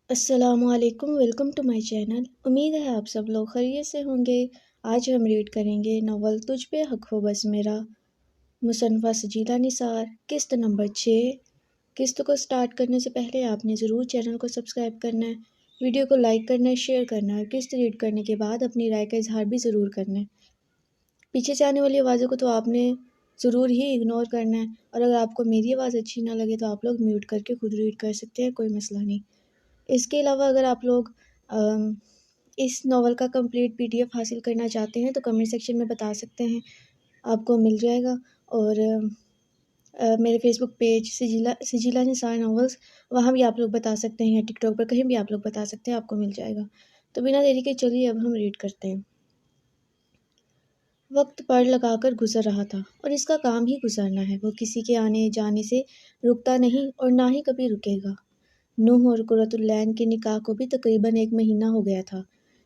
السلام علیکم، welcome to my channel. امید ہے آپ سب لوگ خیریت سے ہوں گے۔ آج ہم ریڈ کریں گے ناول تجھ پہ حق ہو بس میرا، مصنفہ سجیدہ نثار، قسط نمبر 6۔ قسط کو سٹارٹ کرنے سے پہلے آپ نے ضرور چینل کو سبسکرائب کرنا ہے، ویڈیو کو لائک کرنا ہے، شیئر کرنا ہے اور قسط ریڈ کرنے کے بعد اپنی رائے کا اظہار بھی ضرور کرنا ہے۔ پیچھے سے آنے والی آوازوں کو تو آپ نے ضرور ہی اگنور کرنا ہے، اور اگر آپ کو میری آواز اچھی نہ لگے تو آپ لوگ میوٹ کر کے خود ریڈ کر سکتے ہیں، کوئی مسئلہ نہیں۔ اس کے علاوہ اگر آپ لوگ اس ناول کا کمپلیٹ PDF حاصل کرنا چاہتے ہیں تو کمنٹ سیکشن میں بتا سکتے ہیں، آپ کو مل جائے گا۔ اور میرے فیس بک پیج سجیلا نثار ناولز، وہاں بھی آپ لوگ بتا سکتے ہیں، یا ٹک ٹاک پر کہیں بھی آپ لوگ بتا سکتے ہیں، آپ کو مل جائے گا۔ تو بنا دیری کے چلیے اب ہم ریڈ کرتے ہیں۔ وقت پڑ لگا کر گزر رہا تھا اور اس کا کام ہی گزرنا ہے، وہ کسی کے آنے جانے سے رکتا نہیں اور نہ ہی کبھی رکے گا۔ نوح اور قرۃ العین کے نکاح کو بھی تقریباً 1 مہینہ ہو گیا تھا۔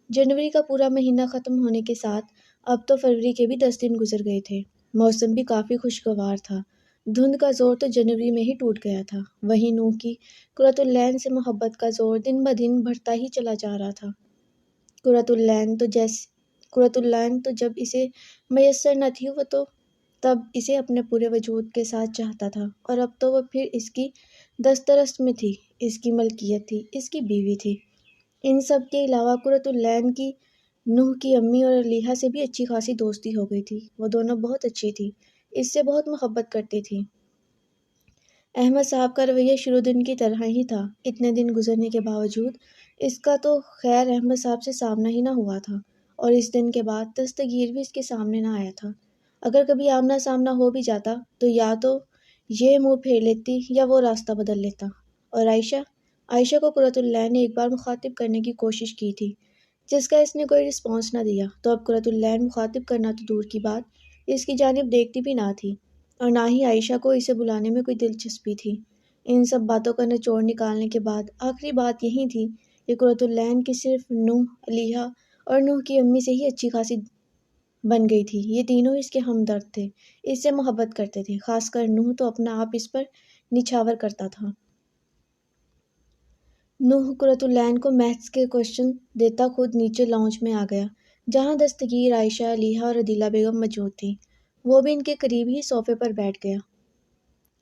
جنوری کا پورا مہینہ ختم ہونے کے ساتھ اب تو فروری کے بھی 10 دن گزر گئے تھے۔ موسم بھی کافی خوشگوار تھا۔ دھند کا زور تو جنوری میں ہی ٹوٹ گیا تھا، وہیں نوح کی قرۃ العین سے محبت کا زور دن بدن بڑھتا ہی چلا جا رہا تھا۔ قرۃ العین تو جب اسے میسر نہ تھی، وہ تو تب اسے اپنے پورے وجود کے ساتھ چاہتا تھا، اور اب تو وہ پھر اس کی دسترس میں تھی، اس کی ملکیت تھی، اس کی بیوی تھی۔ ان سب کے علاوہ قرۃ العین کی نوح کی امی اور علیحہ سے بھی اچھی خاصی دوستی ہو گئی تھی۔ وہ دونوں بہت اچھی تھی، اس سے بہت محبت کرتی تھی۔ احمد صاحب کا رویہ شروع دن کی طرح ہی تھا۔ اتنے دن گزرنے کے باوجود اس کا تو خیر احمد صاحب سے سامنا ہی نہ ہوا تھا، اور اس دن کے بعد دستگیر بھی اس کے سامنے نہ آیا تھا۔ اگر کبھی آمنا سامنا ہو بھی جاتا تو یا تو یہ منہ پھیر لیتی یا وہ راستہ بدل لیتا۔ اور عائشہ کو قرۃ العین نے ایک بار مخاطب کرنے کی کوشش کی تھی، جس کا اس نے کوئی رسپانس نہ دیا، تو اب قرۃ العین مخاطب کرنا تو دور کی بات، اس کی جانب دیکھتی بھی نہ تھی، اور نہ ہی عائشہ کو اسے بلانے میں کوئی دلچسپی تھی۔ ان سب باتوں کا نچوڑ نکالنے کے بعد آخری بات یہی تھی کہ قرۃ العین کی صرف نوح، علیحہ اور نوح کی امی سے ہی اچھی خاصی بن گئی تھی۔ یہ تینوں اس کے ہمدرد تھے، اس سے محبت کرتے تھے، خاص کر نوح تو اپنا آپ اس پر نچھاور کرتا تھا۔ نوح قرۃ العین کو میتھس کے کوسچن دیتا خود نیچے لاؤنج میں آ گیا، جہاں دستگیر، عائشہ، علیحہ اور عدیلہ بیگم موجود تھیں۔ وہ بھی ان کے قریب ہی صوفے پر بیٹھ گیا۔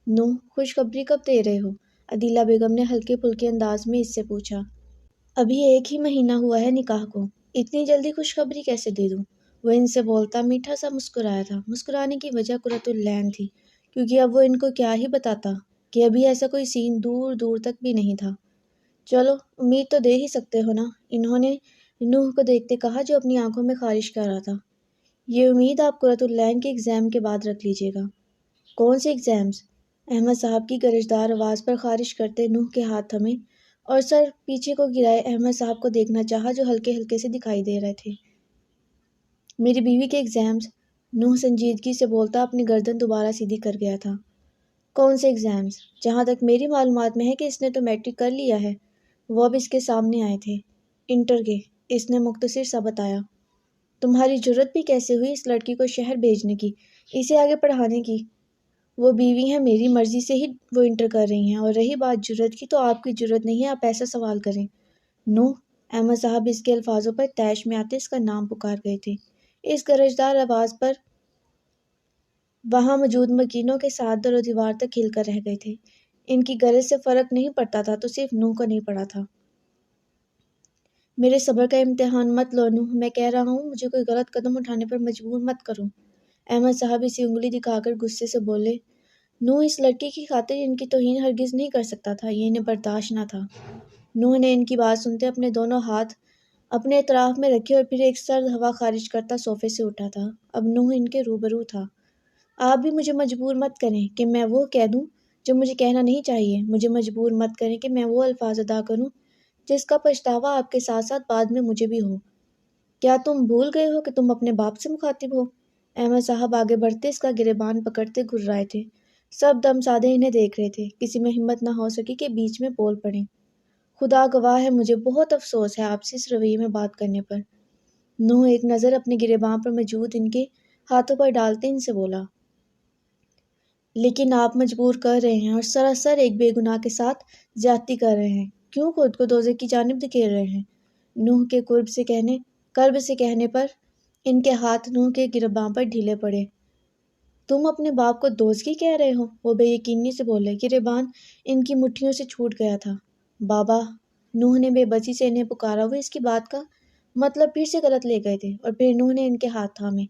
نوح، خوشخبری کب دے رہے ہو؟ عدیلہ بیگم نے ہلکے پھلکے انداز میں اس سے پوچھا۔ ابھی 1 ہی مہینہ ہوا ہے نکاح کو، اتنی جلدی خوشخبری کیسے دے دوں؟ وہ ان سے بولتا میٹھا سا مسکرایا تھا۔ مسکرانے کی وجہ قرۃ العین تھی، کیونکہ اب وہ ان کو کیا ہی بتاتا کہ ابھی ایسا کوئی سین دور دور تک بھی نہیں تھا۔ چلو، امید تو دے ہی سکتے ہو نا، انہوں نے نوح کو دیکھتے کہا، جو اپنی آنکھوں میں خارش کر رہا تھا۔ یہ امید آپ قرۃ العین کے ایگزام کے بعد رکھ لیجیے گا۔ کون سے ایگزامز؟ احمد صاحب کی گرجدار آواز پر خارش کرتے نوح کے ہاتھ تھمے اور سر پیچھے کو گرائے احمد صاحب کو دیکھنا چاہا، جو ہلکے ہلکے سے دکھائی دے رہے تھے۔ میری بیوی کے ایگزامز، نوح سنجیدگی سے بولتا اپنی گردن دوبارہ سیدھی کر گیا تھا۔ کون سے ایگزامز؟ جہاں تک میری معلومات میں ہے کہ اس نے تو میٹرک کر لیا ہے۔ وہ اب اس کے سامنے آئے تھے۔ انٹر کے، اس نے مختصر سا بتایا۔ تمہاری جرأت بھی کیسے ہوئی اس لڑکی کو شہر بھیجنے کی، اسے آگے پڑھانے کی؟ وہ بیوی ہیں، میری مرضی سے ہی وہ انٹر کر رہی ہیں، اور رہی بات جرأت کی تو آپ کی جرأت نہیں ہے، آپ ایسا سوال کریں۔ نوح، احمد صاحب اس کے الفاظوں پر طیش میں آتے اس کا نام پکار گئے تھے۔ اس گرجدار آواز پر وہاں موجود مکینوں کے ساتھ در و دیوار تک ہل کر رہ گئے تھے۔ ان کی گرج سے فرق نہیں پڑتا تھا تو صرف نوح کو نہیں پڑا تھا۔ میرے صبر کا امتحان مت لو نوح، میں کہہ رہا ہوں، مجھے کوئی غلط قدم اٹھانے پر مجبور مت کرو۔ احمد صاحب اسے انگلی دکھا کر غصے سے بولے۔ نوح اس لڑکی کی خاطر ان کی توہین ہرگز نہیں کر سکتا تھا، یہ انہیں برداشت نہ تھا۔ نوح نے ان کی بات سنتے اپنے دونوں ہاتھ اپنے اطراف میں رکھے اور پھر ایک سرد ہوا خارج کرتا صوفے سے اٹھا تھا۔ اب نوح ان کے روبرو تھا۔ آپ بھی مجھے مجبور مت کریں کہ میں وہ کہہ دوں جو مجھے کہنا نہیں چاہیے، مجھے مجبور مت کریں کہ میں وہ الفاظ ادا کروں جس کا پچھتاوا آپ کے ساتھ ساتھ بعد میں مجھے بھی ہو۔ کیا تم بھول گئے ہو کہ تم اپنے باپ سے مخاطب ہو؟ احمد صاحب آگے بڑھتے اس کا گریبان پکڑتے گھررائے تھے۔ سب دم سادے انہیں دیکھ رہے تھے، کسی میں ہمت نہ ہو سکی کہ بیچ میں بول پڑیں۔ خدا گواہ ہے، مجھے بہت افسوس ہے آپ سے اس رویے میں بات کرنے پر۔ نوح ایک نظر اپنے گریبان پر موجود ان کے ہاتھوں پر ڈالتے ان سے بولا۔ لیکن آپ مجبور کر رہے ہیں اور سراسر ایک بے گناہ کے ساتھ زیادتی کر رہے ہیں۔ کیوں خود کو دوزخ کی جانب دھکیل رہے ہیں؟ نوح کے قرب سے کہنے پر ان کے ہاتھ نوح کے گرباں پر ڈھیلے پڑے۔ تم اپنے باپ کو دوزخی کہہ رہے ہو؟ وہ بے یقینی سے بولے۔ گریبان ان کی مٹھیوں سے چھوٹ گیا تھا۔ بابا، نوح نے بے بسی سے انہیں پکارا۔ وہ اس کی بات کا مطلب پھر سے غلط لے گئے تھے اور پھر نوح نے ان کے ہاتھ تھامے۔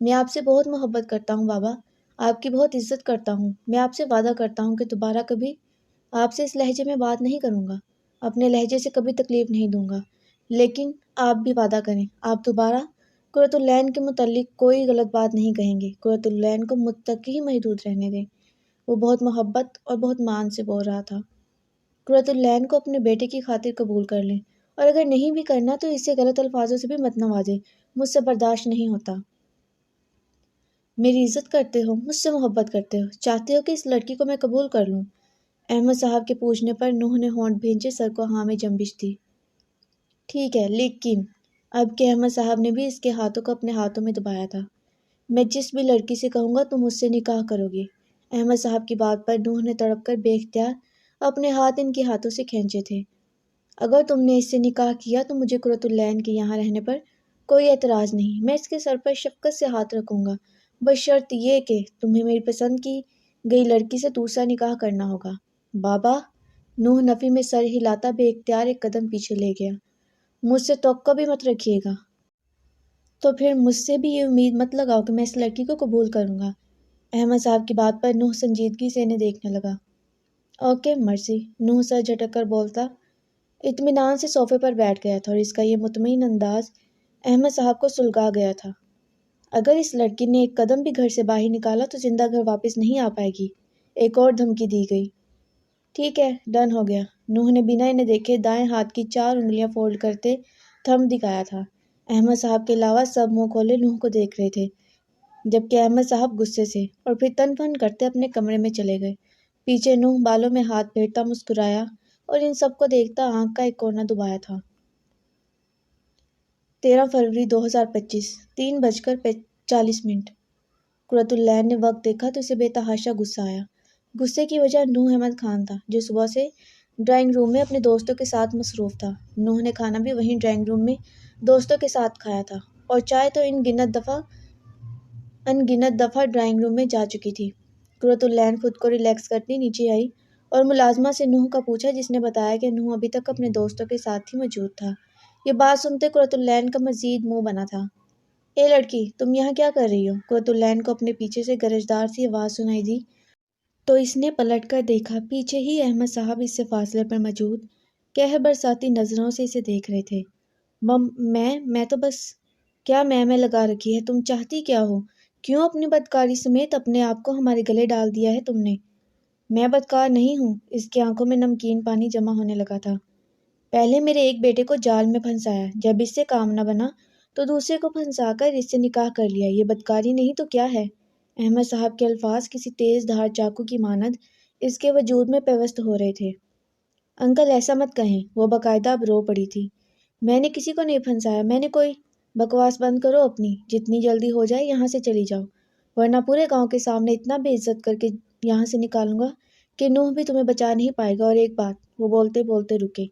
میں آپ سے بہت محبت کرتا ہوں بابا، آپ کی بہت عزت کرتا ہوں۔ میں آپ سے وعدہ کرتا ہوں کہ دوبارہ کبھی آپ سے اس لہجے میں بات نہیں کروں گا، اپنے لہجے سے کبھی تکلیف نہیں دوں گا۔ لیکن آپ بھی وعدہ کریں، آپ دوبارہ قرۃ العین کے متعلق کوئی غلط بات نہیں کہیں گے۔ قرۃ العین کو مجھ تک ہی محدود رہنے دیں۔ وہ بہت محبت اور بہت مان سے بول رہا تھا۔ قرۃ العین کو اپنے بیٹے کی خاطر قبول کر لیں، اور اگر نہیں بھی کرنا تو اسے غلط الفاظوں سے بھی مت نوازیں، مجھ سے برداشت نہیں ہوتا۔ میری عزت کرتے ہو، مجھ سے محبت کرتے ہو، چاہتے ہو کہ اس لڑکی کو میں قبول کر لوں؟ احمد صاحب کے پوچھنے پر نوح نے ہونٹ بھینچے سر کو ہاں میں جنبش دی۔ ٹھیک ہے، لیکن اب کہ احمد صاحب نے بھی اس کے ہاتھوں کو اپنے ہاتھوں میں دبایا تھا، میں جس بھی لڑکی سے کہوں گا تم اس سے نکاح کرو گی۔ احمد صاحب کی بات پر نوح نے تڑپ کر بے اختیار اپنے ہاتھ ان کے ہاتھوں سے کھینچے تھے۔ اگر تم نے اس سے نکاح کیا تو مجھے قرۃ العین کے یہاں رہنے پر کوئی اعتراض نہیں، میں اس کے سر پر شفقت سے ہاتھ رکھوں گا، بشرط یہ کہ تمہیں میری پسند کی گئی لڑکی سے دوسرا نکاح کرنا ہوگا۔ بابا، نوح نفی میں سر ہلاتا بے اختیار ایک قدم پیچھے لے گیا۔ مجھ سے توقع بھی مت رکھیے گا، تو پھر مجھ سے بھی یہ امید مت لگاؤ کہ میں اس لڑکی کو قبول کروں گا۔ احمد صاحب کی بات پر نوح سنجیدگی سے انہیں دیکھنے لگا۔ اوکے مرسی، نوح سر جھٹک کر بولتا اطمینان سے صوفے پر بیٹھ گیا تھا، اور اس کا یہ مطمئن انداز احمد صاحب کو سلگا گیا تھا۔ اگر اس لڑکی نے ایک قدم بھی گھر سے باہر نکالا تو زندہ گھر واپس نہیں آ پائے گی۔ ایک اور دھمکی دی گئی۔ ٹھیک ہے، ڈن ہو گیا۔ نوح نے بنا انہیں دیکھے دائیں ہاتھ کی 4 انگلیاں فولڈ کرتے تھم دکھایا تھا۔ احمد صاحب کے علاوہ سب منہ کھولے نوح کو دیکھ رہے تھے، جبکہ احمد صاحب غصے سے اور پھر تن پھن کرتے اپنے کمرے میں چلے گئے۔ پیچھے نوح بالوں میں ہاتھ پھیرتا مسکرایا اور ان سب کو دیکھتا آنکھ کا ایک کونا دبایا تھا۔ 13 فروری 2025 3:40۔ قرۃ العین نے وقت دیکھا تو اسے بے تحاشا غصہ آیا۔ غصے کی وجہ نوح احمد خان تھا، جو صبح سے ڈرائنگ روم میں اپنے دوستوں کے ساتھ مصروف تھا۔ نوح نے کھانا بھی وہیں ڈرائنگ روم میں دوستوں کے ساتھ کھایا تھا، اور چائے تو ان گنت دفعہ ڈرائنگ روم میں جا چکی تھی۔ قرۃ العین خود کو ریلیکس کرتی نیچے آئی اور ملازمہ سے نوح کا پوچھا، جس نے بتایا کہ نوح ابھی تک اپنے دوستوں کے ساتھ ہی موجود تھا۔ یہ بات سنتے قرۃ العین کا مزید منہ بنا تھا۔ اے لڑکی، تم یہاں کیا کر رہی ہو؟ قرۃ العین کو اپنے پیچھے سے گرجدار سی آواز سنائی دی تو اس نے پلٹ کر دیکھا۔ پیچھے ہی احمد صاحب اس سے فاصلے پر موجود قہر برساتی نظروں سے اسے دیکھ رہے تھے۔ میں تو بس… کیا میں لگا رکھی ہے؟ تم چاہتی کیا ہو؟ کیوں اپنی بدکاری سمیت اپنے آپ کو ہمارے گلے ڈال دیا ہے تم نے؟ میں بدکار نہیں ہوں۔ اس کی آنکھوں میں نمکین پانی جمع ہونے لگا تھا۔ پہلے میرے ایک بیٹے کو جال میں پھنسایا، جب اس سے کام نہ بنا تو دوسرے کو پھنسا کر اس سے نکاح کر لیا۔ یہ بدکاری نہیں تو کیا ہے؟ احمد صاحب کے الفاظ کسی تیز دھار چاقو کی مانند اس کے وجود میں پیوست ہو رہے تھے۔ انکل ایسا مت کہیں، وہ باقاعدہ اب رو پڑی تھی۔ میں نے کسی کو نہیں پھنسایا، میں نے کوئی… بکواس بند کرو اپنی، جتنی جلدی ہو جائے یہاں سے چلی جاؤ، ورنہ پورے گاؤں کے سامنے اتنا بے عزت کر کے یہاں سے نکالوں گا کہ نوح بھی تمہیں بچا نہیں پائے گا۔ اور ایک بات… وہ بولتے بولتے رکے۔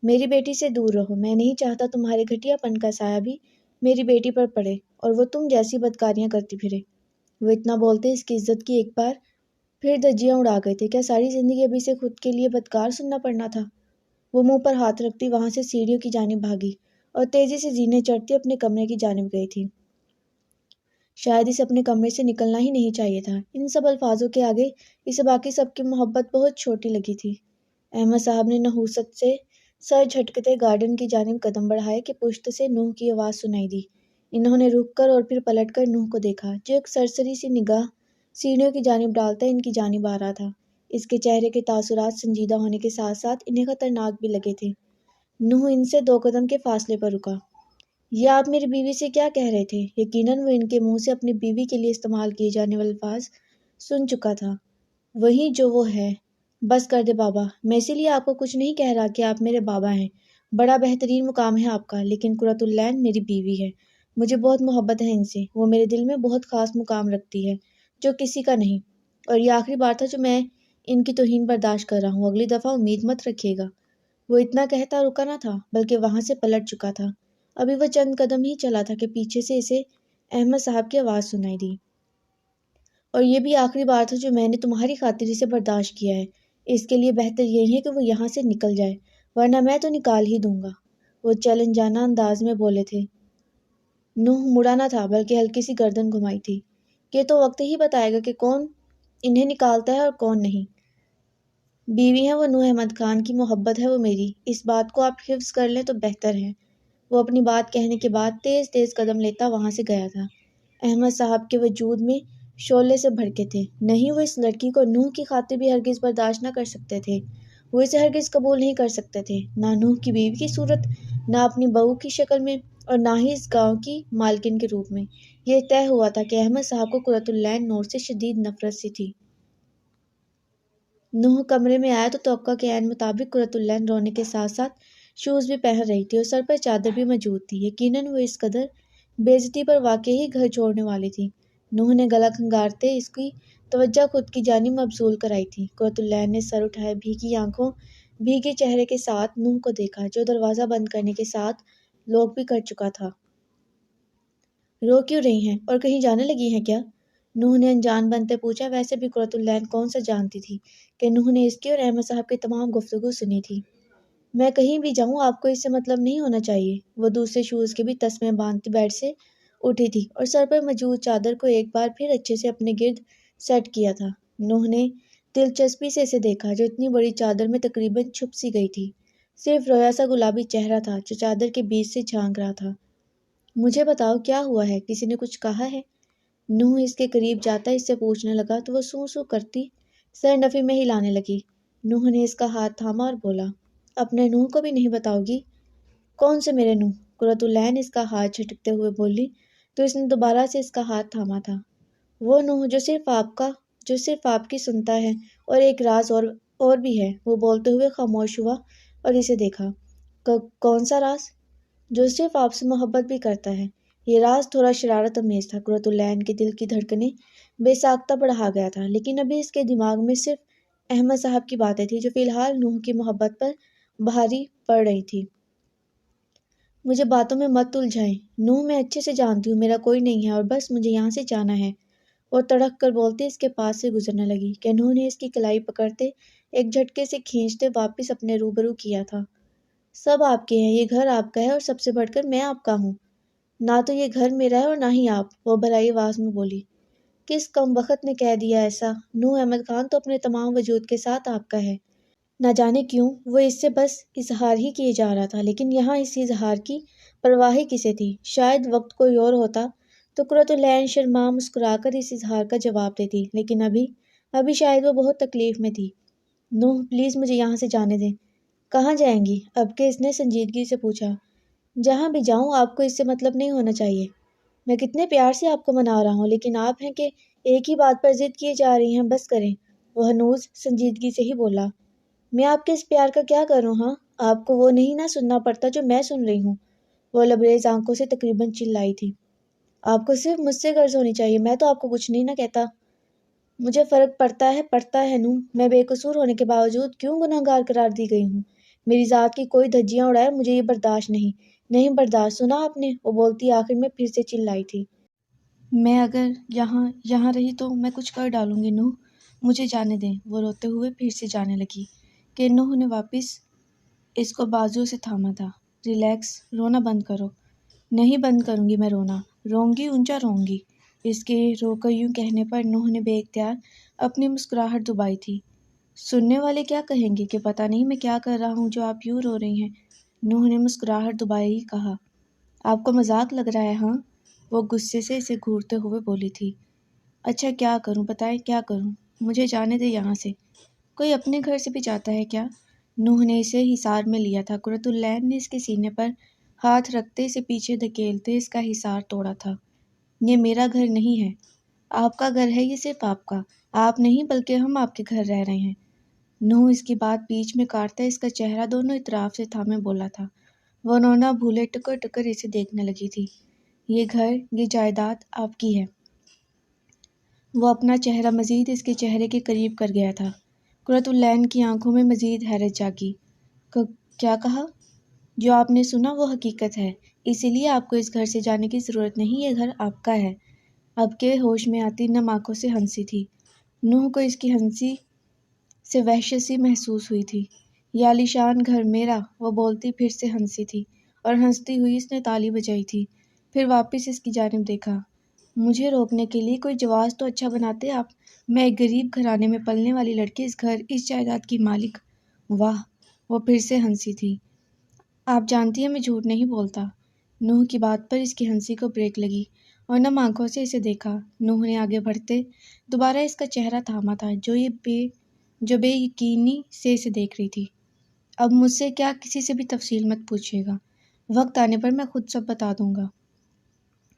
میری بیٹی سے دور رہو، میں نہیں چاہتا تمہارے گھٹیا پن کا سایہ بھی میری بیٹی پر پڑے اور وہ تم جیسی بدکاریاں کرتی پھرے۔ وہ اتنا بولتے اس کی عزت کی ایک بار پھر دھجیاں اڑا گئے تھے۔ کیا ساری زندگی ابھی سے خود کے لیے بدکار سننا پڑنا تھا؟ وہ منہ پر ہاتھ رکھتی وہاں سے سیڑھیوں کی جانب بھاگی اور تیزی سے زینے چڑھتی اپنے کمرے کی جانب گئی تھی۔ شاید اسے اپنے کمرے سے نکلنا ہی نہیں چاہیے تھا۔ ان سب الفاظوں کے آگے اسے باقی سب کی محبت بہت چھوٹی لگی تھی۔ احمد صاحب نے نحوست سے سر جھٹکتے گارڈن کی جانب قدم بڑھائے کہ پشت سے نوح کی آواز سنائی دی۔ انہوں نے رک کر اور پھر پلٹ کر نوح کو دیکھا، جو ایک سرسری سی نگاہ سیڑھیوں کی جانب ڈالتا ان کی جانب آ رہا تھا۔ اس کے چہرے کے تاثرات سنجیدہ ہونے کے ساتھ ساتھ انہیں خطرناک بھی لگے تھے۔ نوح ان سے 2 قدم کے فاصلے پر رکا۔ یہ آپ میری بیوی سے کیا کہہ رہے تھے؟ یقیناً وہ ان کے منہ سے اپنی بیوی کے لیے استعمال کیے جانے والے الفاظ سن چکا تھا۔ وہی جو وہ ہے۔ بس کر دے بابا، میں اسی لیے آپ کو کچھ نہیں کہہ رہا کہ آپ میرے بابا ہیں۔ بڑا بہترین مقام ہے آپ کا، لیکن قرۃ العین میری بیوی ہے۔ مجھے بہت محبت ہے ان سے، وہ میرے دل میں بہت خاص مقام رکھتی ہے جو کسی کا نہیں، اور یہ آخری بار تھا جو میں ان کی توہین برداشت کر رہا ہوں۔ اگلی دفعہ امید مت رکھیے گا۔ وہ اتنا کہتا رکا نہ تھا بلکہ وہاں سے پلٹ چکا تھا۔ ابھی وہ چند قدم ہی چلا تھا کہ پیچھے سے اسے احمد صاحب کی آواز سنائی دی۔ اور یہ بھی آخری بار تھا جو میں نے تمہاری خاطر اسے برداشت کیا ہے۔ اس کے لیے بہتر یہی ہے کہ وہ یہاں سے نکل جائے، ورنہ میں تو نکال ہی دوں گا۔ وہ چیلنج جانا انداز میں بولے تھے۔ نوح مڑا نہ تھا بلکہ ہلکی سی گردن گھمائی تھی۔ یہ تو وقت ہی بتائے گا کہ کون انہیں نکالتا ہے اور کون نہیں۔ بیوی ہے وہ نوح احمد خان کی، محبت ہے وہ میری، اس بات کو آپ حفظ کر لیں تو بہتر ہے۔ وہ اپنی بات کہنے کے بعد تیز تیز قدم لیتا وہاں سے گیا تھا۔ احمد صاحب کے وجود میں شعلے سے بھڑکے تھے۔ نہیں، وہ اس لڑکی کو نوح کی خاطر بھی ہرگز برداشت نہ کر سکتے تھے۔ وہ اسے ہرگز قبول نہیں کر سکتے تھے، نہ نوح کی بیوی کی صورت، نہ اپنی بہو کی شکل میں، اور نہ ہی اس گاؤں کی مالکن کے روپ میں۔ یہ طے ہوا تھا کہ احمد صاحب کو قرۃ العین نور سے شدید نفرت سی تھی۔ نوح کمرے میں آیا تو توقع کے عین مطابق قرۃ العین رونے کے ساتھ ساتھ شوز بھی پہن رہی تھی اور سر پر چادر بھی موجود تھی۔ یقیناً وہ اس قدر بے عزتی پر واقعی گھر چھوڑنے والی تھی۔ نوح نے گلا کھنگارتے اس کی توجہ خود کی جانب مبذول کرائی تھی۔ قرۃ العین نے سر اٹھائے بھیگی آنکھوں بھیگے چہرے کے ساتھ نوح کو دیکھا، جو دروازہ بند کرنے کے ساتھ لوک بھی کر چکا تھا۔ رو کیوں رہی ہیں، اور کہیں جانے لگی ہیں کیا؟ نوح نے انجان بنتے پوچھا۔ ویسے بھی قرۃ العین کون سا جانتی تھی کہ نوح نے اس کی اور احمد صاحب کی تمام گفتگو سنی تھی۔ میں کہیں بھی جاؤں آپ کو اس سے مطلب نہیں ہونا چاہیے۔ وہ دوسرے شوز کے بھی تسمے باندھتی بیڈ سے اٹھی تھی اور سر پر موجود چادر کو ایک بار پھر اچھے سے اپنے گرد سیٹ کیا تھا۔ نوح نے دلچسپی سے اسے دیکھا، جو اتنی بڑی چادر میں تقریباً چھپ سی گئی تھی۔ صرف رویا سا گلابی چہرہ تھا جو چادر کے بیچ سے جھانک رہا تھا۔ مجھے بتاؤ کیا ہوا ہے، کسی نے کچھ کہا ہے؟ نوح اس کے قریب جاتا اس سے پوچھنے لگا تو وہ سوں سوں کرتی سر نفی میں ہلانے لگی۔ نوح نے اس کا ہاتھ تھاما اور بولا، اپنے نوح کو بھی نہیں بتاؤ گی؟ کون سے میرے نوح؟ قرۃ العین اس کا ہاتھ جھٹکتے ہوئے بولی تو اس نے دوبارہ سے اس کا ہاتھ تھاما تھا۔ وہ نوح جو صرف آپ کی سنتا ہے، اور ایک راز اور بھی ہے۔ وہ بولتے ہوئے خاموش ہوا اور اسے دیکھا۔ کون سا راز؟ جو صرف آپ سے محبت بھی کرتا ہے۔ یہ راز تھوڑا شرارت امیز تھا۔ قرۃ العین کے دل کی دھڑکنیں بے ساختہ بڑھا گیا تھا، لیکن ابھی اس کے دماغ میں صرف احمد صاحب کی باتیں تھیں جو فی الحال نوح کی محبت پر بھاری پڑ رہی تھی۔ مجھے باتوں میں مت الجھائیں نوح، میں اچھے سے جانتی ہوں میرا کوئی نہیں ہے اور بس مجھے یہاں سے جانا ہے۔ وہ تڑک کر بولتے اس کے پاس سے گزرنے لگی کہ نوح نے اس کی کلائی پکڑتے ایک جھٹکے سے کھینچتے واپس اپنے روبرو کیا تھا۔ سب آپ کے ہیں، یہ گھر آپ کا ہے اور سب سے بڑھ کر میں آپ کا ہوں۔ نہ تو یہ گھر میرا ہے اور نہ ہی آپ، وہ بھرائی آواز میں بولی۔ کس کم بخت نے کہہ دیا ایسا؟ نوح احمد خان تو اپنے تمام وجود کے ساتھ آپ کا ہے۔ نہ جانے کیوں وہ اس سے بس اظہار ہی کیے جا رہا تھا، لیکن یہاں اس اظہار کی پرواہ ہی کسے تھی؟ شاید وقت کوئی اور ہوتا تو قرۃ العین شرما مسکرا کر اس اظہار کا جواب دیتی، لیکن ابھی شاید وہ بہت تکلیف میں تھی۔ نوح پلیز مجھے یہاں سے جانے دیں۔ کہاں جائیں گی؟ اب کہ اس نے سنجیدگی سے پوچھا۔ جہاں بھی جاؤں آپ کو اس سے مطلب نہیں ہونا چاہیے۔ میں کتنے پیار سے آپ کو منا رہا ہوں، لیکن آپ ہیں کہ ایک ہی بات پر ضد کیے جا رہی ہیں، بس کریں۔ وہ ہنوز سنجیدگی سے ہی بولا۔ میں آپ کے اس پیار کا کیا کروں؟ ہاں، آپ کو وہ نہیں نہ سننا پڑتا جو میں سن رہی ہوں۔ وہ لبریز آنکھوں سے تقریباً چلائی تھی۔ آپ کو صرف مجھ سے غرض ہونی چاہیے، میں تو آپ کو کچھ نہیں نہ کہتا۔ مجھے فرق پڑتا ہے نوح، میں بے قصور ہونے کے باوجود کیوں گنہگار قرار دی گئی ہوں؟ میری ذات کی کوئی دھجیاں اڑائے، مجھے یہ برداشت نہیں برداشت، سنا آپ نے؟ وہ بولتی آخر میں پھر سے چلائی تھی۔ میں اگر یہاں رہی تو میں کچھ کر ڈالوں گی نوح، مجھے جانے دیں۔ وہ روتے ہوئے پھر سے جانے لگی کہ نوح نے واپس اس کو بازو سے تھاما تھا۔ ریلیکس، رونا بند کرو۔ نہیں بند کروں گی میں رونا، روں گی اونچا روں گی۔ اس کے رو کر یوں کہنے پر نوح نے بے اختیار اپنی مسکراہٹ دبائی تھی۔ سننے والے کیا کہیں گے کہ پتہ نہیں میں کیا کر رہا ہوں جو آپ یوں رو رہی ہیں؟ نوح نے مسکراہٹ دبائے ہی کہا۔ آپ کو مذاق لگ رہا ہے ہاں؟ وہ غصے سے اسے گھورتے ہوئے بولی تھی۔ اچھا کیا کروں بتائیں، کیا کروں؟ مجھے جانے دے یہاں سے۔ کوئی اپنے گھر سے بھی جاتا ہے کیا؟ نوح نے اسے حصار میں لیا تھا۔ قرۃ العین نے اس کے سینے پر ہاتھ رکھتے اسے پیچھے دھکیلتے اس کا حصار توڑا تھا۔ یہ میرا گھر نہیں ہے۔ آپ کا گھر ہے یہ، صرف آپ کا۔ آپ نہیں بلکہ ہم آپ کے گھر رہ رہے ہیں۔ نوح اس کی بات بیچ میں کاٹتا اس کا چہرہ دونوں اطراف سے تھامے بولا تھا۔ وہ رونا بھولے ٹکر ٹکر اسے دیکھنے لگی تھی۔ یہ گھر، یہ جائیداد آپ کی ہے۔ وہ اپنا چہرہ مزید اس کے چہرے کے قریب کر گیا تھا۔ قرۃ العین کی آنکھوں میں مزید حیرت جاگی۔ کیا کہا؟ جو آپ نے سنا وہ حقیقت ہے، اسی لیے آپ کو اس گھر سے جانے کی ضرورت نہیں، یہ گھر آپ کا ہے۔ اب کے ہوش میں آتی نم آنکھوں سے ہنسی تھی۔ نوح کو اس کی ہنسی سے وحشت سی محسوس ہوئی تھی۔ یہ عالیشان گھر میرا، وہ بولتی پھر سے ہنسی تھی، اور ہنستی ہوئی اس نے تالی بجائی تھی۔ پھر واپس اس کی جانب دیکھا۔ مجھے روکنے کے لیے کوئی جواز تو اچھا بناتے آپ، میں ایک غریب گھرانے میں پلنے والی لڑکی، اس گھر اس جائیداد کی مالک۔ واہ، وہ پھر سے ہنسی تھی۔ آپ جانتی ہیں میں جھوٹ نہیں بولتا۔ نوح کی بات پر اس کی ہنسی کو بریک لگی اور نم آنکھوں سے اسے دیکھا۔ نوح نے آگے بڑھتے دوبارہ اس کا چہرہ تھاما تھا جو بے یقینی سے اسے دیکھ رہی تھی۔ اب مجھ سے کیا کسی سے بھی تفصیل مت پوچھیے گا، وقت آنے پر میں خود سب بتا دوں گا۔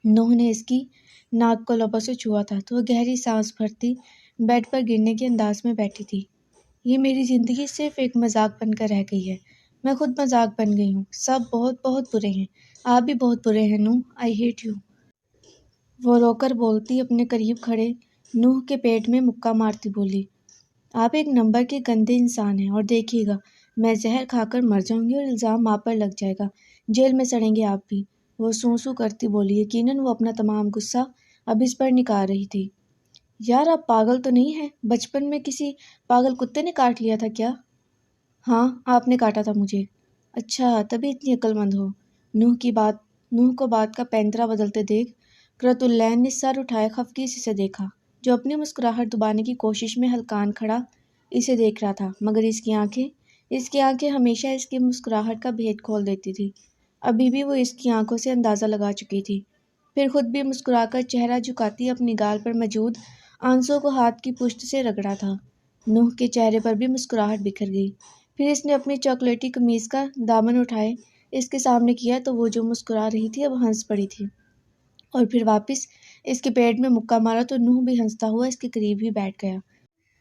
نوح نے اس کی ناک کو لبوں سے چھوا تھا تو وہ گہری سانس بھرتی بیڈ پر گرنے کے انداز میں بیٹھی تھی۔ یہ میری زندگی صرف ایک مذاق بن کر رہ گئی ہے، میں خود مذاق بن گئی ہوں، سب بہت بہت برے ہیں، آپ بھی بہت برے ہیں نوح، آئی ہیٹ یو۔ وہ رو کر بولتی اپنے قریب کھڑے نوح کے پیٹ میں مکہ مارتی بولی، آپ ایک نمبر کے گندے انسان ہیں، اور دیکھیے گا میں زہر کھا کر مر جاؤں گی اور الزام آپ پر لگ جائے گا، جیل میں سڑیں گے آپ بھی۔ وہ سوں سوں کرتی بولی، یقیناً وہ اپنا تمام غصہ اب اس پر نکال رہی تھی۔ یار آپ پاگل تو نہیں ہیں؟ بچپن میں کسی پاگل کتے نے کاٹ لیا تھا کیا؟ ہاں، آپ نے کاٹا تھا مجھے۔ اچھا، تبھی اتنی عقل مند ہو۔ نوح کو بات کا پینترا بدلتے دیکھ قرۃ العین نے سر اٹھائے خفگی سے اسے دیکھا، جو اپنی مسکراہٹ دبانے کی کوشش میں ہلکان کھڑا اسے دیکھ رہا تھا، مگر اس کی آنکھیں ہمیشہ اس کی مسکراہٹ کا بھید کھول دیتی تھی۔ ابھی بھی وہ اس کی آنکھوں سے اندازہ لگا چکی تھی۔ پھر خود بھی مسکرا کر چہرہ جھکاتی اپنی گال پر موجود آنسوں کو ہاتھ کی پشت سے رگڑا تھا۔ نوح کے چہرے پر بھی مسکراہٹ بکھر گئی۔ پھر اس نے اپنی چاکلیٹی قمیض کا دامن اٹھائے اس کے سامنے کیا تو وہ جو مسکرا رہی تھی اب ہنس پڑی تھی، اور پھر واپس اس کے پیٹ میں مکہ مارا تو نوح بھی ہنستا ہوا اس کے قریب ہی بیٹھ گیا۔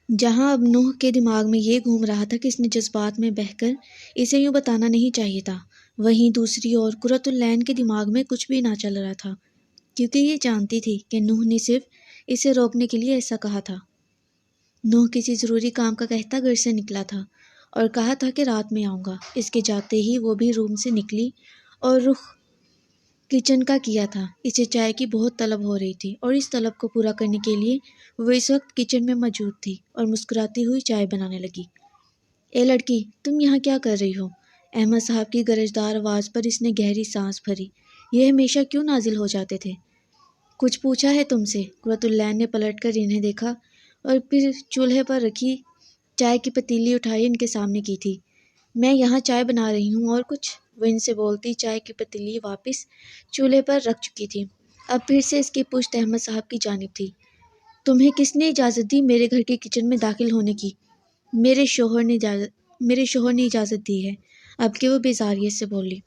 جہاں اب نوح کے دماغ میں یہ گھوم رہا تھا کہ اس نے جذبات میں بہہ کر اسے یوں بتانا نہیں چاہیے تھا، وہیں دوسری اور قرۃ العین کے دماغ میں کچھ بھی نہ چل رہا تھا، کیونکہ یہ جانتی تھی کہ نوح نے صرف اسے روکنے کے لیے ایسا کہا تھا۔ نوح کسی ضروری کام کا کہتا گھر سے نکلا تھا اور کہا تھا کہ رات میں آؤں گا۔ اس کے جاتے ہی وہ بھی روم سے نکلی اور رخ کچن کا کیا تھا۔ اسے چائے کی بہت طلب ہو رہی تھی اور اس طلب کو پورا کرنے کے لیے وہ اس وقت کچن میں موجود تھی اور مسکراتی ہوئی چائے بنانے لگی۔ اے لڑکی، تم یہاں کیا کر رہی ہو؟ احمد صاحب کی گرجدار آواز پر اس نے گہری سانس بھری۔ یہ ہمیشہ کیوں نازل ہو جاتے تھے؟ کچھ پوچھا ہے تم سے؟ قرۃ العین نے پلٹ کر انہیں دیکھا اور پھر چولہے پر رکھی چائے کی پتیلی اٹھائی ان کے سامنے کی تھی۔ میں یہاں چائے بنا رہی ہوں اور کچھ، وہ ان سے بولتی چائے کی پتیلی واپس چولہے پر رکھ چکی تھی۔ اب پھر سے اس کی پشت احمد صاحب کی جانب تھی۔ تمہیں کس نے اجازت دی میرے گھر کے کچن میں داخل ہونے کی؟ میرے شوہر نے اجازت دی ہے، اب کہ وہ بیزاریت سے بولی۔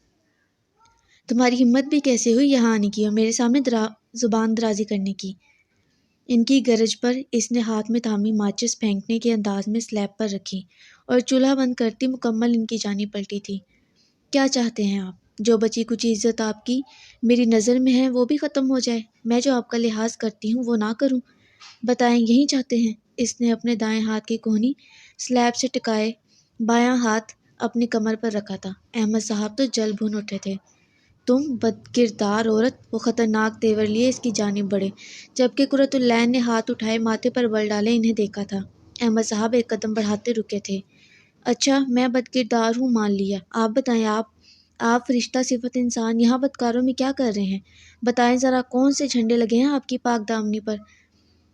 تمہاری ہمت بھی کیسے ہوئی یہاں آنے کی اور میرے سامنے زبان درازی کرنے کی؟ ان کی گرج پر اس نے ہاتھ میں تھامی ماچس پھینکنے کے انداز میں سلیب پر رکھی اور چولہا بند کرتی مکمل ان کی جانب پلٹی تھی۔ کیا چاہتے ہیں آپ؟ جو بچی کچھ عزت آپ کی میری نظر میں ہے وہ بھی ختم ہو جائے، میں جو آپ کا لحاظ کرتی ہوں وہ نہ کروں؟ بتائیں، یہی چاہتے ہیں؟ اس نے اپنے دائیں ہاتھ کی کہنی سلیب سے ٹکائے بایاں ہاتھ اپنی کمر پر رکھا تھا۔ احمد صاحب تو جل بھن اٹھے تھے۔ تم بدکردار عورت! وہ خطرناک تیور لیے اس کی جانب بڑھے، جبکہ قرۃ العین نے ہاتھ اٹھائے ماتھے پر بل ڈالے انہیں دیکھا تھا۔ احمد صاحب ایک قدم بڑھاتے رکے تھے۔ اچھا، میں بدکردار ہوں مان لیا، آپ بتائیں، آپ فرشتہ صفت انسان یہاں بدکاروں میں کیا کر رہے ہیں؟ بتائیں ذرا، کون سے جھنڈے لگے ہیں آپ کی پاک دامنی پر؟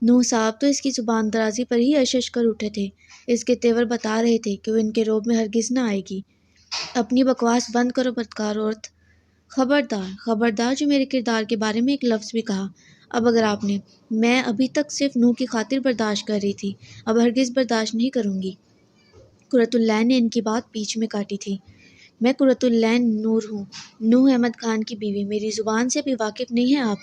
نوح صاحب تو اس کی زبان درازی پر ہی اشش کر اٹھے تھے۔ اس کے تیور بتا رہے تھے کہ وہ ان کے روب میں ہرگز نہ آئے گی۔ اپنی بکواس بند کرو بدکار عورت! خبردار جو میرے کردار کے بارے میں ایک لفظ بھی کہا۔ اب اگر آپ نے، میں ابھی تک صرف نوح کی خاطر برداشت کر رہی تھی، اب ہرگز برداشت نہیں کروں گی۔ قرۃ العین نے ان کی بات بیچ میں کاٹی تھی۔ میں قرۃ العین نور ہوں، نوح احمد خان کی بیوی، میری زبان سے بھی واقف نہیں ہیں آپ؟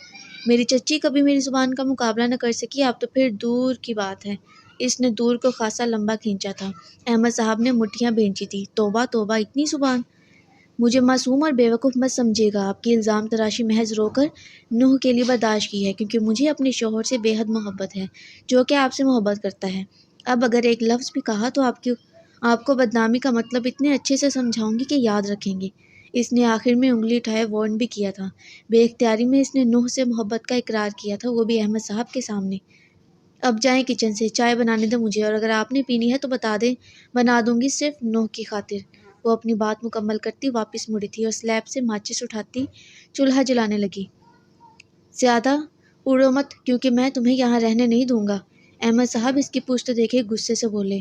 میری چچی کبھی میری زبان کا مقابلہ نہ کر سکی، آپ تو پھر دور کی بات ہے۔ اس نے دور کو خاصا لمبا کھینچا تھا۔ احمد صاحب نے مٹھیاں بھینچی تھی۔ توبہ توبہ، اتنی زبان! مجھے معصوم اور بیوقوف مت سمجھیے گا، آپ کی الزام تراشی محض رو کر نوح کے لیے برداشت کی ہے، کیونکہ مجھے اپنے شوہر سے بے حد محبت ہے، جو کہ آپ سے محبت کرتا ہے۔ اب اگر ایک لفظ بھی کہا تو آپ کو بدنامی کا مطلب اتنے اچھے سے سمجھاؤں گی کہ یاد رکھیں گے۔ اس نے آخر میں انگلی اٹھائے وارن بھی کیا تھا۔ بے اختیاری میں اس نے نوح سے محبت کا اقرار کیا تھا، وہ بھی احمد صاحب کے سامنے۔ اب جائیں کچن سے، چائے بنانے دیں مجھے، اور اگر آپ نے پینی ہے تو بتا دیں، بنا دوں گی صرف نوح کی خاطر۔ وہ اپنی بات مکمل کرتی واپس مڑی تھی اور سلیب سے ماچس اٹھاتی چولہا جلانے لگی۔ زیادہ اڑو مت، کیونکہ میں تمہیں یہاں رہنے نہیں دوں گا۔ احمد صاحب اس کی پشت دیکھے غصے سے بولے۔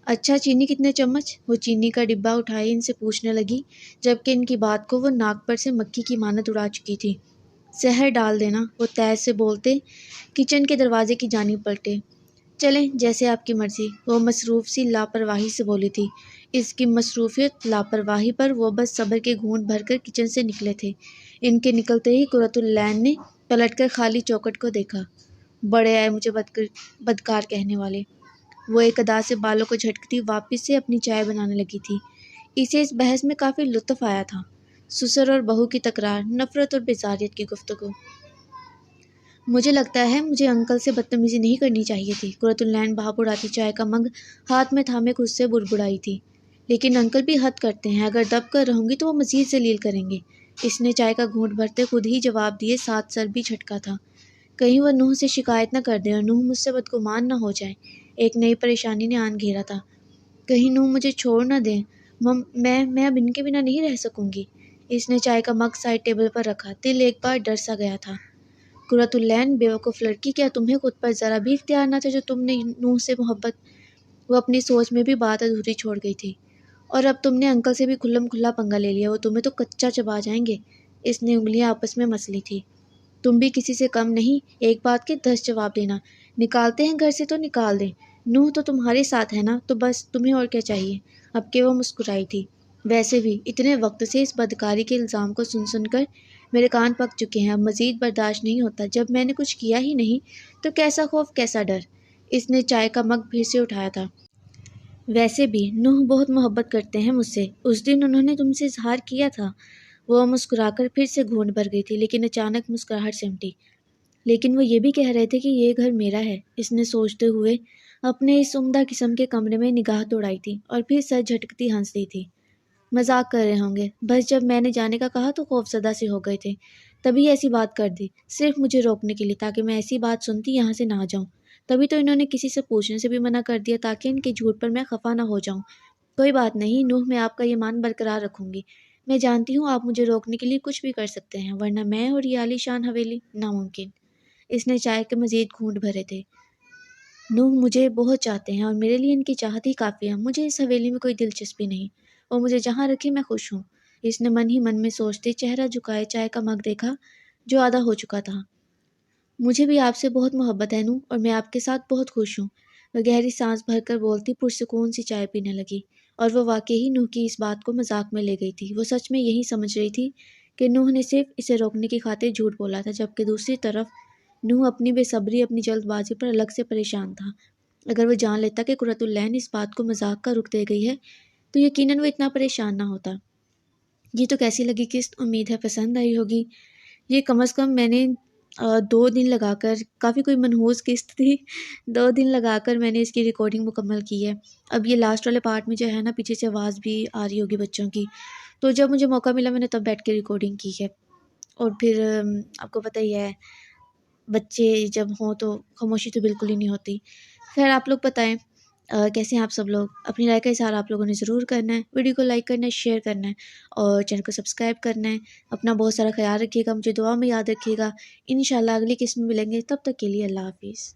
اچھا، چینی کتنے چمچ؟ وہ چینی کا ڈبہ اٹھائے ان سے پوچھنے لگی، جبکہ ان کی بات کو وہ ناک پر سے مکھی کی مانند اڑا چکی تھی۔ زہر ڈال دینا، وہ تیز سے بولتے کچن کے دروازے کی جانب پلٹے۔ چلیں، جیسے آپ کی مرضی، وہ مصروف سی لاپرواہی سے بولی تھی۔ اس کی مصروفیت لاپرواہی پر وہ بس صبر کے گھونٹ بھر کر کچن سے نکلے تھے۔ ان کے نکلتے ہی قرۃ العین نے پلٹ کر خالی چوکھٹ کو دیکھا۔ بڑے آئے مجھے بدکار کہنے والے۔ وہ ایک ادا سے بالوں کو جھٹکتی واپس سے اپنی چائے بنانے لگی تھی۔ اسے اس بحث میں کافی لطف آیا تھا۔ سسر اور بہو کی تکرار، نفرت اور بیزاریت کی گفتگو۔ مجھے لگتا ہے مجھے انکل سے بدتمیزی نہیں کرنی چاہیے تھی۔ قرۃ العین بھاپ اڑاتی چائے کا مگ ہاتھ میں تھامے خود سے بڑبڑائی تھی۔ لیکن انکل بھی حد کرتے ہیں، اگر دب کر رہوں گی تو وہ مزید ذلیل کریں گے۔ اس نے چائے کا گھونٹ بھرتے خود ہی جواب دیے، ساتھ سر بھی جھٹکا تھا۔ کہیں وہ نوح سے شکایت نہ کر دیں اور نوح مجھ سے بدگمان نہ ہو جائے۔ ایک نئی پریشانی نے آن گھیرا تھا۔ کہیں نوح مجھے چھوڑ نہ دیں، میں اب ان کے بنا نہیں رہ سکوں گی۔ اس نے چائے کا مگ سائڈ ٹیبل پر رکھا، دل ایک بار ڈر سا گیا تھا۔ قرۃ العین، بیوقوف لڑکی، کیا تمہیں خود پر ذرا بھی اختیار نہ تھا جو تم نے نوح سے محبت؟ وہ اپنی سوچ میں بھی بات ادھوری چھوڑ گئی تھی۔ اور اب تم نے انکل سے بھی کھلم کھلا پنگا لے لیا، وہ تمہیں تو کچا چبا جائیں گے۔ اس نے انگلیاں آپس میں مس لی تھی۔ تم بھی کسی سے کم نہیں، ایک بات کے 10 جواب دینا۔ نکالتے ہیں گھر سے تو نکال دیں، نوح تو تمہارے ساتھ ہے نا، تو بس تمہیں اور کیا چاہیے؟ اب کہ وہ مسکرائی تھی۔ ویسے بھی اتنے وقت سے اس بدکاری کے الزام کو سن سن کر میرے کان پک چکے ہیں، اب مزید برداشت نہیں ہوتا۔ جب میں نے کچھ کیا ہی نہیں تو کیسا خوف، کیسا ڈر؟ اس نے چائے کا مگ پھر سے اٹھایا تھا۔ ویسے بھی نوح بہت محبت کرتے ہیں مجھ سے، اس دن انہوں نے تم سے اظہار کیا تھا۔ وہ مسکرا کر پھر سے گھونٹ بھر گئی تھی، لیکن اچانک مسکراہٹ سمٹی۔ لیکن وہ یہ بھی کہہ رہے تھے کہ یہ گھر میرا ہے، اس نے سوچتے ہوئے اپنے اس عمدہ قسم کے کمرے میں نگاہ دوڑائی تھی اور پھر سر جھٹکتی ہنس دی تھی۔ مذاق کر رہے ہوں گے، بس جب میں نے جانے کا کہا تو خوف زدہ سے ہو گئے تھے، تبھی ایسی بات کر دی، صرف مجھے روکنے کے لیے، تاکہ میں ایسی بات سنتی یہاں سے نہ جاؤں۔ تبھی تو انہوں نے کسی سے پوچھنے سے بھی منع کر دیا، تاکہ ان کے جھوٹ پر میں خفا نہ ہو جاؤں۔ کوئی بات نہیں نوح، میں آپ کا یہ مان برقرار رکھوں گی۔ میں جانتی ہوں آپ مجھے روکنے کے لیے کچھ بھی کر سکتے ہیں، ورنہ میں اور یہ عالی شان حویلی ناممکن۔ اس نے چائے کے مزید گھونٹ بھرے تھے۔ نوح مجھے بہت چاہتے ہیں اور میرے لیے ان کی چاہت ہی کافی ہے۔ مجھے اس حویلی میں کوئی دلچسپی نہیں، اور مجھے جہاں رکھے میں خوش ہوں۔ اس نے من ہی من میں سوچتے چہرہ جھکائے چائے کا مگ دیکھا جو آدھا ہو چکا تھا۔ مجھے بھی آپ سے بہت محبت ہے نوح، اور میں آپ کے ساتھ بہت خوش ہوں۔ وہ گہری سانس بھر کر بولتی پرسکون سی چائے پینے لگی، اور وہ واقعی نوح کی اس بات کو مذاق میں لے گئی تھی۔ وہ سچ میں یہی سمجھ رہی تھی کہ نوح نے صرف اسے روکنے کی خاطر جھوٹ بولا تھا، جبکہ دوسری طرف نوح اپنی بے صبری، اپنی جلد بازی پر الگ سے پریشان تھا۔ اگر وہ جان لیتا کہ قرۃ العین اس بات کو مذاق کا رخ دے گئی ہے تو یقیناً وہ اتنا پریشان نہ ہوتا۔ یہ تو کیسی لگی قسط، امید ہے پسند آئی ہوگی۔ یہ کم از کم میں نے 2 دن لگا کر، کافی کوئی منحوس قسط تھی، 2 دن لگا کر میں نے اس کی ریکارڈنگ مکمل کی ہے۔ اب یہ لاسٹ والے پارٹ میں جو ہے نا، پیچھے سے آواز بھی آ رہی ہوگی بچوں کی، تو جب مجھے موقع ملا میں نے تب بیٹھ کے ریکارڈنگ کی ہے۔ اور پھر آپ کو پتہ ہی ہے بچے جب ہوں تو خاموشی تو بالکل ہی نہیں ہوتی۔ خیر، آپ لوگ بتائیں کیسے ہیں آپ سب لوگ؟ اپنی رائے کا اظہار آپ لوگوں نے ضرور کرنا ہے، ویڈیو کو لائک کرنا ہے، شیئر کرنا ہے، اور چینل کو سبسکرائب کرنا ہے۔ اپنا بہت سارا خیال رکھیے گا، مجھے دعا میں یاد رکھیے گا۔ انشاءاللہ اگلی قسط میں ملیں گے، تب تک کے لیے اللہ حافظ۔